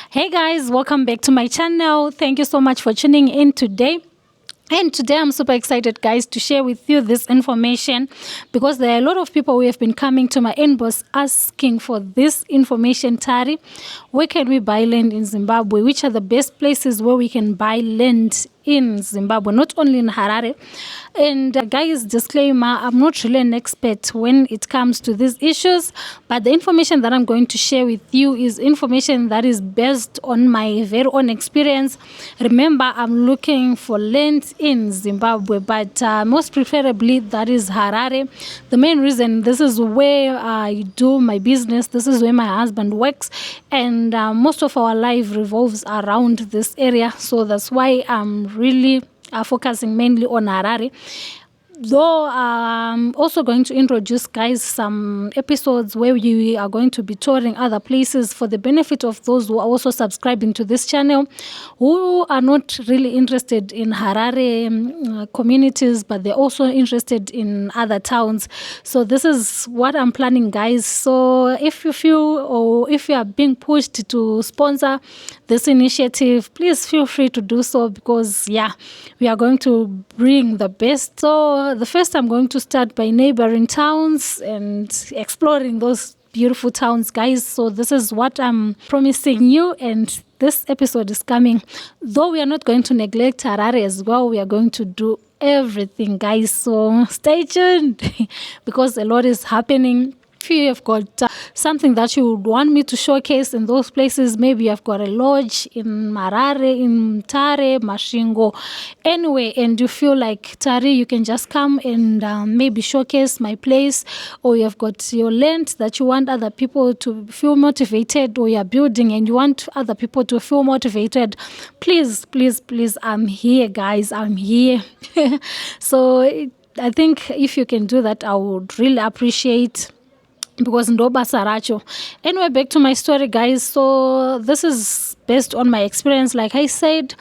Hey guys, welcome back to my channel. Thank you so much for tuning in today. And today I'm super excited, guys, to share with you this information because there are a lot of people who have been coming to my inbox asking for this information. Tari, where can we buy land in Zimbabwe? Which are the best places where we can buy land in Zimbabwe, not only in Harare? And guys, disclaimer, I'm not really an expert when it comes to these issues, but the information that I'm going to share with you is information that is based on my very own experience. Remember, I'm looking for land in Zimbabwe, but most preferably that is Harare. The main reason, this is where I do my business, this is where my husband works, and most of our life revolves around this area. So that's why I'm really focusing mainly on Harare. Though I'm also going to introduce, guys, some episodes where we are going to be touring other places for the benefit of those who are also subscribing to this channel, who are not really interested in Harare communities, but they're also interested in other towns. So this is what I'm planning, guys. So if you feel or if you are being pushed to sponsor this initiative, please feel free to do so because, yeah, we are going to bring the best. So the first, I'm going to start by neighboring towns and exploring those beautiful towns, guys. So this is what I'm promising you, and this episode is coming. Though we are not going to neglect Harare as well, we are going to do everything, guys. So stay tuned because a lot is happening. If you have got something that you would want me to showcase in those places, maybe you have got a lodge in Harare, in Tare, Mashingo, anyway, and you feel like, Tari, you can just come and maybe showcase my place, or you have got your land that you want other people to feel motivated, or you're building and you want other people to feel motivated, please, please, please, I'm here, guys, I'm here. So I think if you can do that, I would really appreciate, because ndo basa racho. Anyway, back to my story, guys. So this is based on my experience, like I said,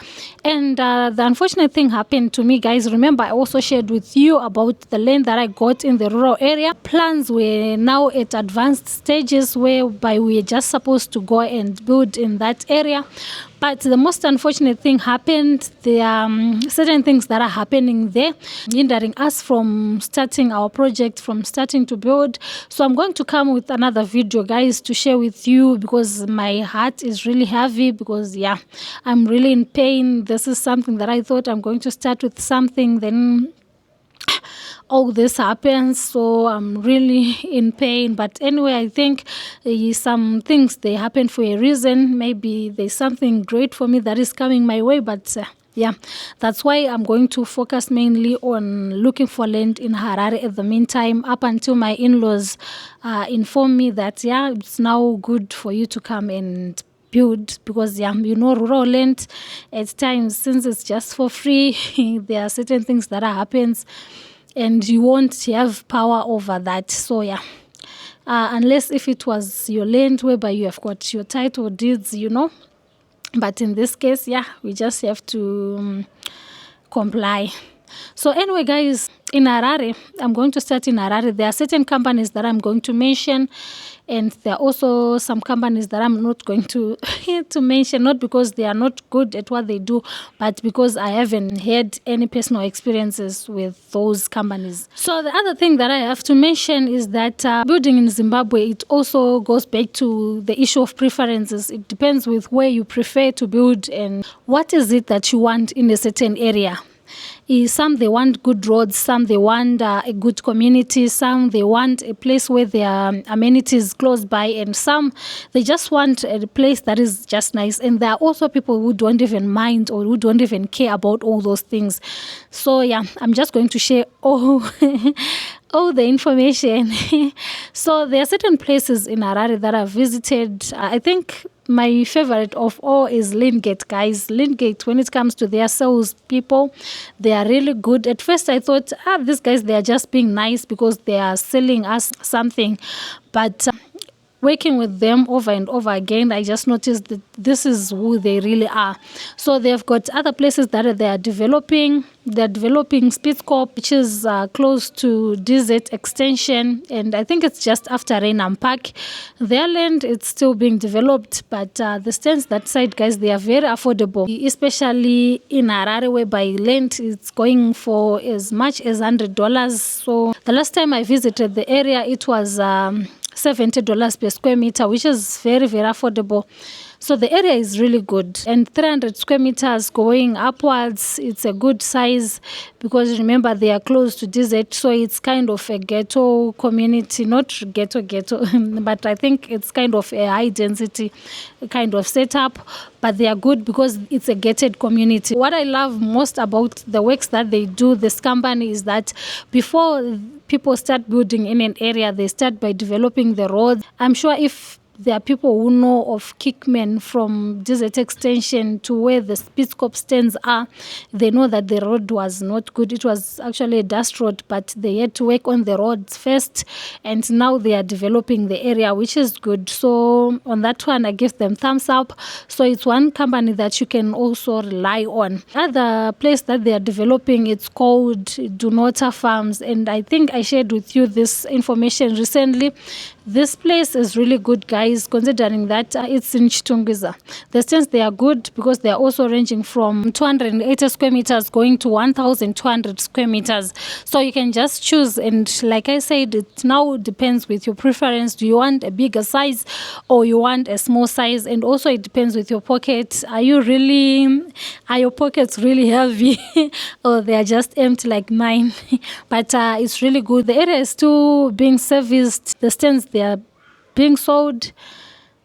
and the unfortunate thing happened to me, guys. Remember, I also shared with you about the land that I got in the rural area. Plans were now at advanced stages whereby we were just supposed to go and build in that area. But the most unfortunate thing happened. There are certain things that are happening there, hindering us from starting our project, from starting to build. So I'm going to come with another video, guys, to share with you because my heart is really heavy because, yeah, I'm really in pain. This is something that I thought I'm going to start with something, then all this happens, so I'm really in pain. But anyway, I think some things, they happen for a reason. Maybe there's something great for me that is coming my way, but yeah, that's why I'm going to focus mainly on looking for land in Harare at the meantime, up until my in-laws inform me that, yeah, it's now good for you to come and build, because, yeah, you know, rural land at times, since it's just for free, there are certain things that happens and you won't have power over that. So yeah, unless if it was your land whereby you have got your title deeds, you know. But in this case, yeah, we just have to comply. So anyway, guys, in Harare, I'm going to start in Harare. There are certain companies that I'm going to mention, and there are also some companies that I'm not going to to mention, not because they are not good at what they do, but because I haven't had any personal experiences with those companies. So the other thing that I have to mention is that building in Zimbabwe, it also goes back to the issue of preferences. It depends with where you prefer to build and what is it that you want in a certain area. Some they want good roads, some they want a good community, some they want a place where there are amenities close by, and some they just want a place that is just nice. And there are also people who don't even mind or who don't even care about all those things. So yeah, I'm just going to share all all the information. So there are certain places in Harare that I've visited. I think my favorite of all is Northgate, guys. Northgate, when it comes to their sales people, they are really good. At first I thought, these guys, they are just being nice because they are selling us something. But working with them over and over again, I just noticed that this is who they really are. So they've got other places that they are developing. They're developing Spitzkop, which is close to Desert Extension, and I think it's just after Rainham Park. Their land, it's still being developed, but the stands that side, guys, they are very affordable, especially in Harare, whereby land is going for as much as $100. So the last time I visited the area, it was $70 per square meter, which is very, very affordable. So the area is really good, and 300 square meters going upwards, it's a good size, because remember they are close to desert, so it's kind of a ghetto community, not ghetto, but I think it's kind of a high density kind of setup, but they are good because it's a gated community. What I love most about the works that they do, this company, is that before people start building in an area, they start by developing the roads. I'm sure if there are people who know of Kickman from Desert Extension to where the Spitzkop stands are, they know that the road was not good. It was actually a dust road, but they had to work on the roads first, and now they are developing the area, which is good. So on that one, I give them thumbs up. So it's one company that you can also rely on. Other place that they are developing, it's called Dunota Farms, and I think I shared with you this information recently. This place is really good, guys, considering that it's in Chitunguza. The stands, they are good because they are also ranging from 280 square meters going to 1,200 square meters. So you can just choose, and like I said, it now depends with your preference. Do you want a bigger size or you want a small size? And also it depends with your pocket. Are your pockets really heavy or they are just empty like mine? But it's really good. The area is still being serviced. The stands, they are being sold,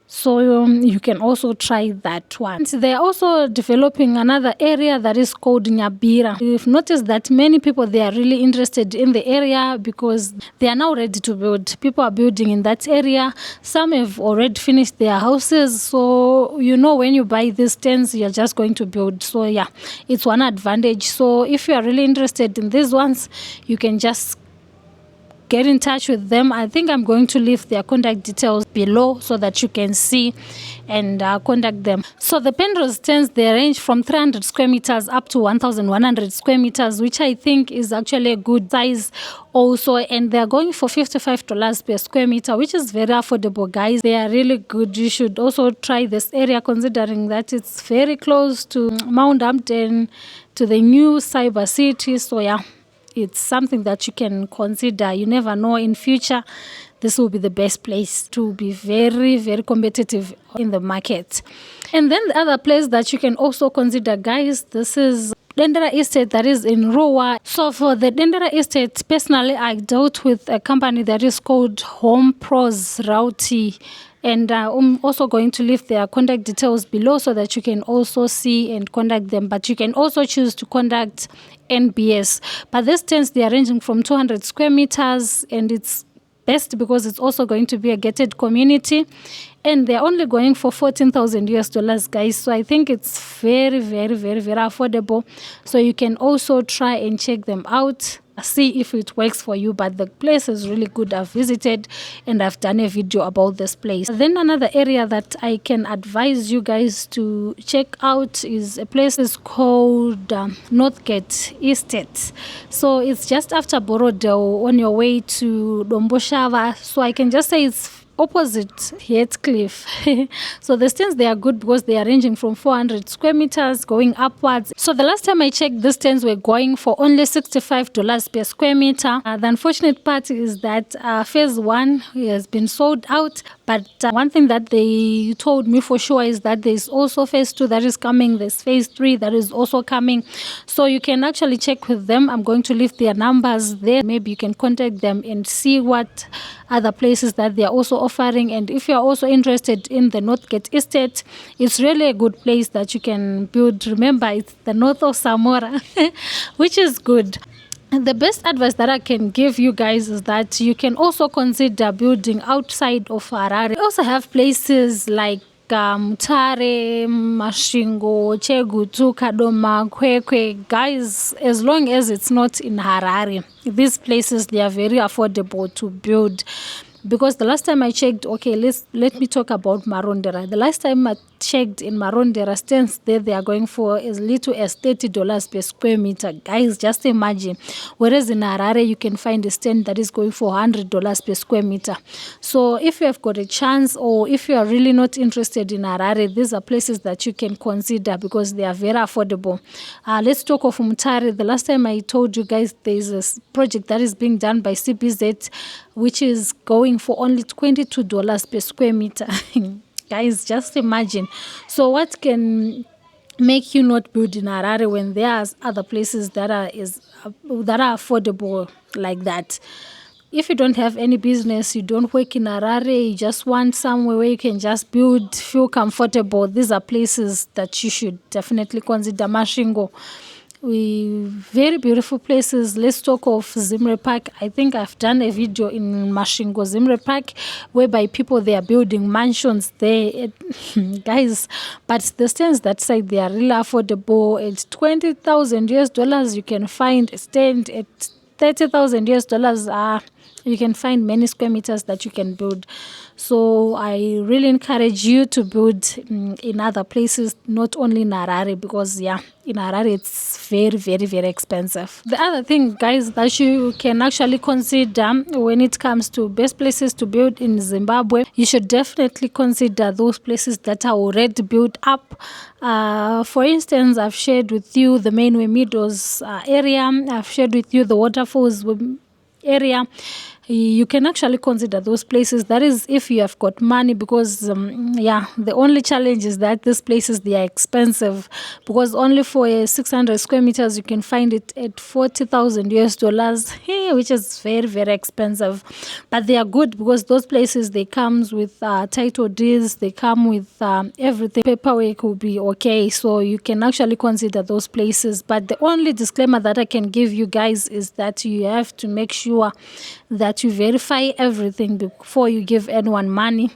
so you can also try that one. They are also developing another area that is called Nyabira. You've noticed that many people, they are really interested in the area because they are now ready to build. People are building in that area. Some have already finished their houses, so when you buy these tents, you're just going to build. So yeah, it's one advantage. So if you are really interested in these ones, you can just get in touch with them. I think I'm going to leave their contact details below so that you can see and contact them. So the Penrose tents, they range from 300 square meters up to 1,100 square meters, which I think is actually a good size also, and they're going for $55 per square meter, which is very affordable, guys. They are really good. You should also try this area, considering that it's very close to Mount Hampton, to the new cyber city. So yeah, it's something that you can consider. You never know, in future this will be the best place to be very, very competitive in the market. And then the other place that you can also consider, guys, this is Dendera Estate, that is in Roa. So for the Dendera Estate, personally, I dealt with a company that is called Home Pros Routy. And I'm also going to leave their contact details below so that you can also see and contact them. But you can also choose to contact NBS. But these tents, they are ranging from 200 square meters, and it's best because it's also going to be a gated community. And they're only going for $14,000, guys. So I think it's very, very, very, very affordable. So you can also try and check them out, see if it works for you. But the place is really good. I've visited and I've done a video about this place. Then another area that I can advise you guys to check out is a place is called Northgate Estate. So it's just after Borodale on your way to Domboshava. So I can just say it's opposite Heathcliff. So the stands, they are good because they are ranging from 400 square meters going upwards. So the last time I checked, the stands were going for only $65 per square meter. The unfortunate part is that phase 1 has been sold out. But one thing that they told me for sure is that there's also phase 2 that is coming. There's phase 3 that is also coming. So you can actually check with them. I'm going to leave their numbers there. Maybe you can contact them and see what other places that they are also offering. And if you're also interested in the Northgate Estate, it's really a good place that you can build. Remember, it's the north of Samora, which is good. The best advice that I can give you guys is that you can also consider building outside of Harare. We also have places like Mutare, Mashingo, Chegutu, Kadoma, Kwekwe. Guys, as long as it's not in Harare, these places, they are very affordable to build. because the last time I checked, okay, let me talk about Marondera. The last time I checked in Marondera, stands there they are going for as little as $30 per square meter. Guys, just imagine. Whereas in Harare, you can find a stand that is going for $100 per square meter. So if you have got a chance, or if you are really not interested in Harare, these are places that you can consider because they are very affordable. Let's talk of Mutare. The last time I told you guys there is a project that is being done by CBZ, which is going for only $22 per square meter. Guys, just imagine. So what can make you not build in Harare when there are other places that are affordable like that? If you don't have any business, you don't work in Harare, you just want somewhere where you can just build, feel comfortable, these are places that you should definitely consider. Mashingo, very beautiful places. Let's talk of Zimre Park. I think I've done a video in Mashingo Zimre Park whereby people, they are building mansions there. Guys, but the stands that side, they are really affordable. At 20,000 US dollars, you can find a stand. At 30,000 US dollars, you can find many square meters that you can build. So I really encourage you to build in other places, not only in Harare, because in Harare it's very, very, very expensive. The other thing, guys, that you can actually consider when it comes to best places to build in Zimbabwe, you should definitely consider those places that are already built up. For instance, I've shared with you the Mainway Meadows area. I've shared with you the waterfalls area. You can actually consider those places. That is if you have got money, because the only challenge is that these places, they are expensive, because only for 600 square meters you can find it at 40,000 US dollars, which is very, very expensive. But they are good because those places, they comes with title deeds, they come with everything. Paperwork will be okay, so you can actually consider those places. But the only disclaimer that I can give you guys is that you have to make sure that you verify everything before you give anyone money,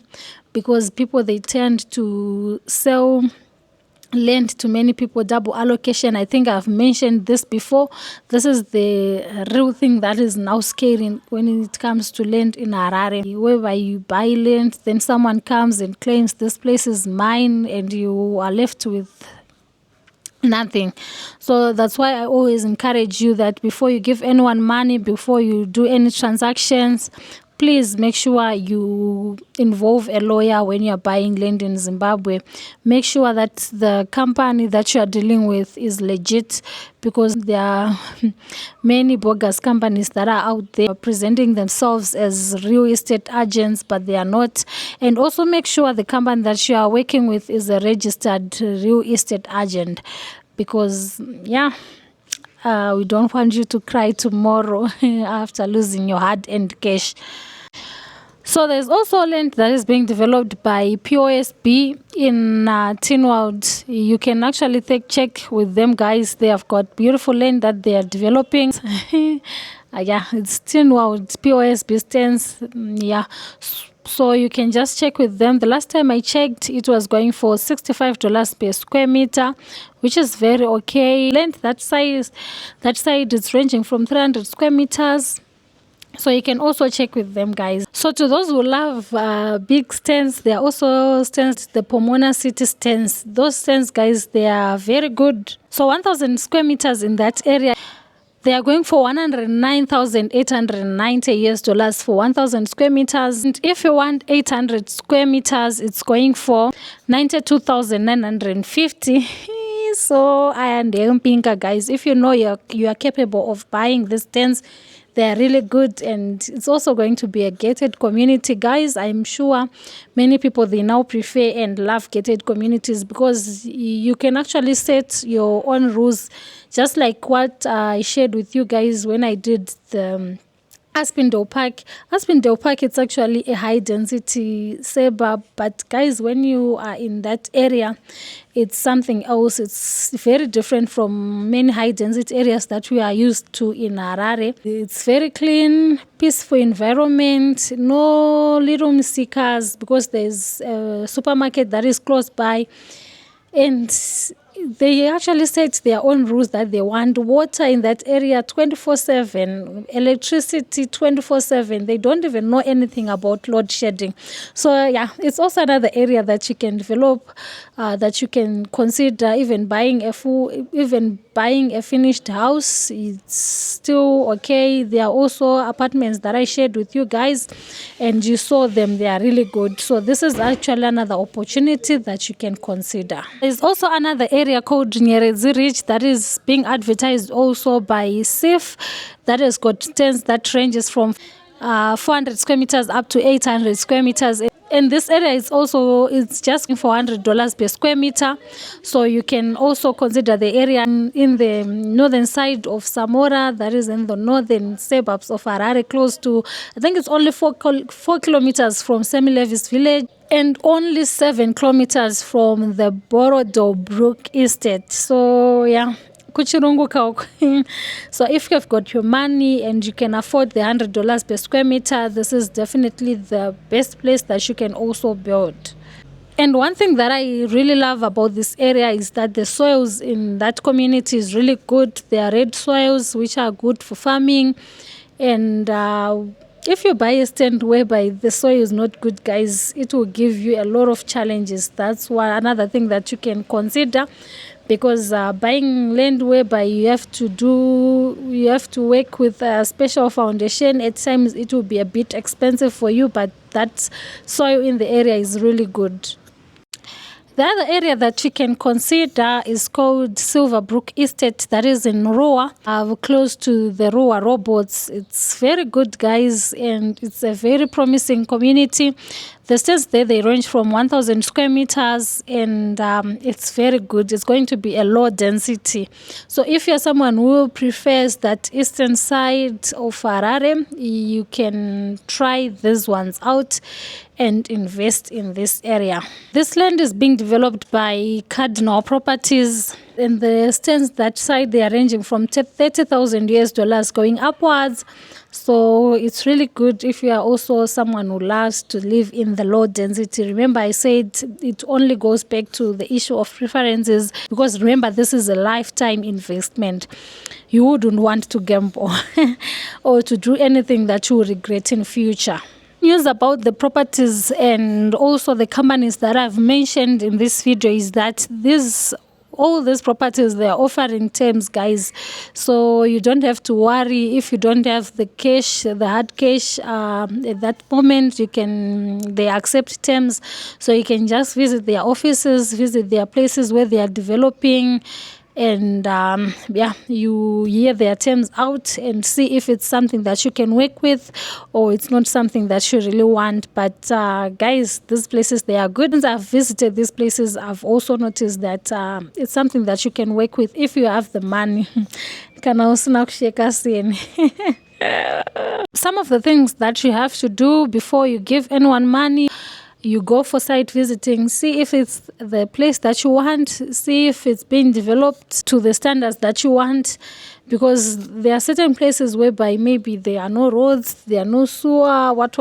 because people, they tend to sell land to many people, double allocation. I think I've mentioned this before. This is the real thing that is now scaring when it comes to land in Harare, whereby you buy land, then someone comes and claims this place is mine, and you are left with nothing. So that's why I always encourage you that before you give anyone money, before you do any transactions, please make sure you involve a lawyer when you're buying land in Zimbabwe. Make sure that the company that you are dealing with is legit, because there are many bogus companies that are out there presenting themselves as real estate agents, but they are not. And also make sure the company that you are working with is a registered real estate agent, because we don't want you to cry tomorrow after losing your hard-earned cash. So there's also land that is being developed by POSB in Tinwald. You can actually check with them, guys. They have got beautiful land that they are developing. It's Tinwald, POSB stands. So you can just check with them. The last time I checked, it was going for $65 per square meter, which is very okay. Length that side is ranging from 300 square meters. So you can also check with them, guys. So to those who love big stands, there are also stands, the Pomona City stands. Those stands, guys, they are very good. So 1,000 square meters in that area, they are going for 109,890 US dollars for 1,000 square meters. And if you want 800 square meters, it's going for 92,950. So I am Pinka, guys. If you know you are capable of buying these stands, they are really good, and it's also going to be a gated community, guys. I'm sure many people, they now prefer and love gated communities, because you can actually set your own rules, just like what I shared with you guys when I did the Aspindale Park. Aspindale Park, it's actually a high density suburb, but guys, when you are in that area, it's something else. It's very different from many high density areas that we are used to in Harare. It's very clean, peaceful environment, no little misikas, because there's a supermarket that is close by, and they actually set their own rules that they want water in that area 24/7, electricity 24/7. They don't even know anything about load shedding. So yeah, it's also another area that you can develop, that you can consider even buying a finished house. It's still okay. There are also apartments that I shared with you guys, and you saw them. They are really good. So this is actually another opportunity that you can consider. There's also another area called Nyerezi Ridge that is being advertised also by SIF, that has got tents that ranges from 400 square meters up to 800 square meters. And this area is also, it's just $400 per square meter. So you can also consider the area in the northern side of Samora, that is in the northern suburbs of Harare, close to, I think it's only 4 kilometers from Semilevis village, and only 7 kilometers from the Borodo Brook estate. So yeah, so if you've got your money and you can afford the $100 per square meter, this is definitely the best place that you can also build. And one thing that I really love about this area is that the soils in that community is really good. They are red soils, which are good for farming. And if you buy a stand whereby the soil is not good, guys, it will give you a lot of challenges. That's another thing that you can consider, because buying land whereby you have to work with a special foundation, at times it will be a bit expensive for you, but that soil in the area is really good. The other area that you can consider is called Silverbrook Estate, that is in Roa, close to the Roa robots. It's very good, guys, and it's a very promising community. The stands there, they range from 1,000 square meters, and it's very good. It's going to be a low density. So if you're someone who prefers that eastern side of Harare, you can try these ones out and invest in this area. This land is being developed by Cardinal Properties, and the stands that side, they are ranging from $30,000 going upwards. So it's really good if you are also someone who loves to live in the low density. Remember, I said it only goes back to the issue of preferences, because remember, this is a lifetime investment. You wouldn't want to gamble or to do anything that you will regret in future. News about the properties and also the companies that I've mentioned in this video is that all these properties, they are offering terms, guys. So you don't have to worry if you don't have the cash, the hard cash at that moment. They accept terms, so you can just visit their offices, visit their places where they are developing, and you hear their terms out and see if it's something that you can work with or it's not something that you really want. But guys, these places, they are good. Since I've visited these places, I've also noticed that it's something that you can work with if you have the money. Some of the things that you have to do before you give anyone money: you go for site visiting, see if it's the place that you want, see if it's being developed to the standards that you want, because there are certain places whereby maybe there are no roads, there are no sewer, what.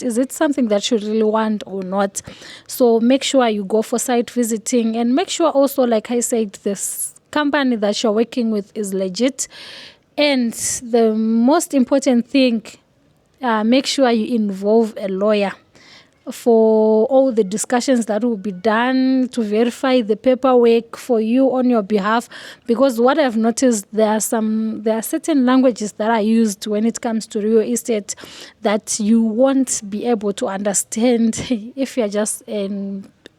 Is it something that you really want or not? So make sure you go for site visiting, and make sure also, like I said, this company that you're working with is legit. And the most important thing, make sure you involve a lawyer for all the discussions that will be done, to verify the paperwork for you on your behalf. Because what I've noticed, there are certain languages that are used when it comes to real estate that you won't be able to understand if you're just a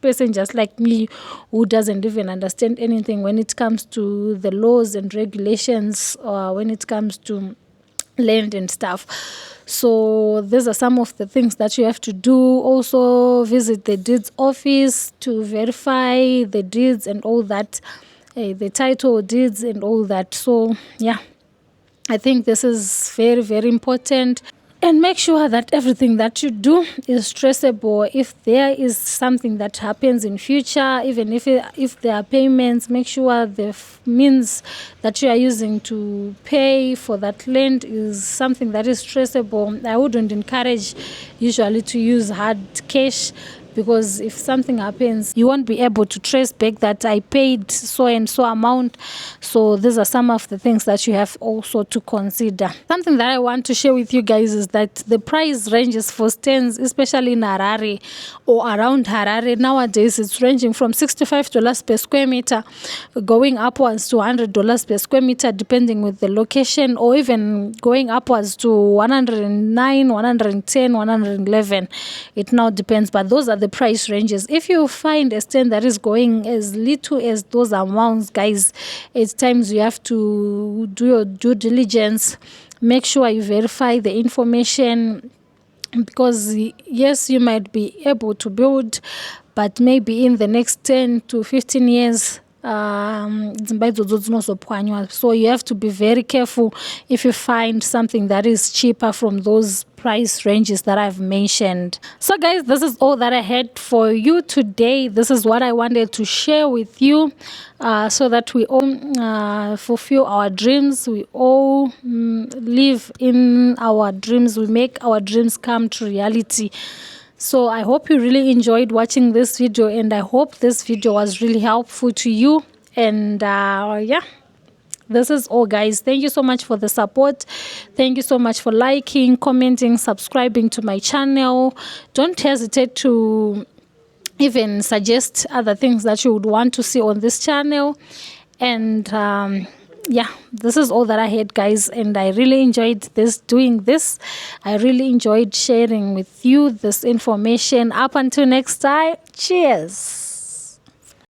person just like me who doesn't even understand anything when it comes to the laws and regulations, or when it comes to land and stuff. So these are some of the things that you have to do. Also visit the deeds office to verify the deeds and all that, the title deeds and all that. So yeah, I think this is very, very important. And make sure that everything that you do is traceable. If there is something that happens in future, even if there are payments, make sure the means that you are using to pay for that land is something that is traceable. I wouldn't encourage usually to use hard cash, because if something happens, you won't be able to trace back that I paid so and so amount. So these are some of the things that you have also to consider. Something that I want to share with you guys is that the price ranges for stands, especially in Harare or around Harare nowadays, it's ranging from $65 per square meter going upwards to $100 per square meter depending with the location, or even going upwards to 109, 110, 111. It now depends, but those are the price ranges. If you find a stand that is going as little as those amounts, guys, it's times you have to do your due diligence. Make sure you verify the information, because yes, you might be able to build, but maybe in the next 10 to 15 years, so you have to be very careful if you find something that is cheaper from those price ranges that I've mentioned. So guys, this is all that I had for you today. This is what I wanted to share with you, so that we all fulfill our dreams. We all live in our dreams. We make our dreams come to reality. So I hope you really enjoyed watching this video, and I hope this video was really helpful to you. And yeah, this is all, guys. Thank you so much for the support. Thank you so much for liking, commenting, subscribing to my channel. Don't hesitate to even suggest other things that you would want to see on this channel. And yeah, this is all that I had, guys, and I really enjoyed doing this. I really enjoyed sharing with you this information. Up until next time, cheers.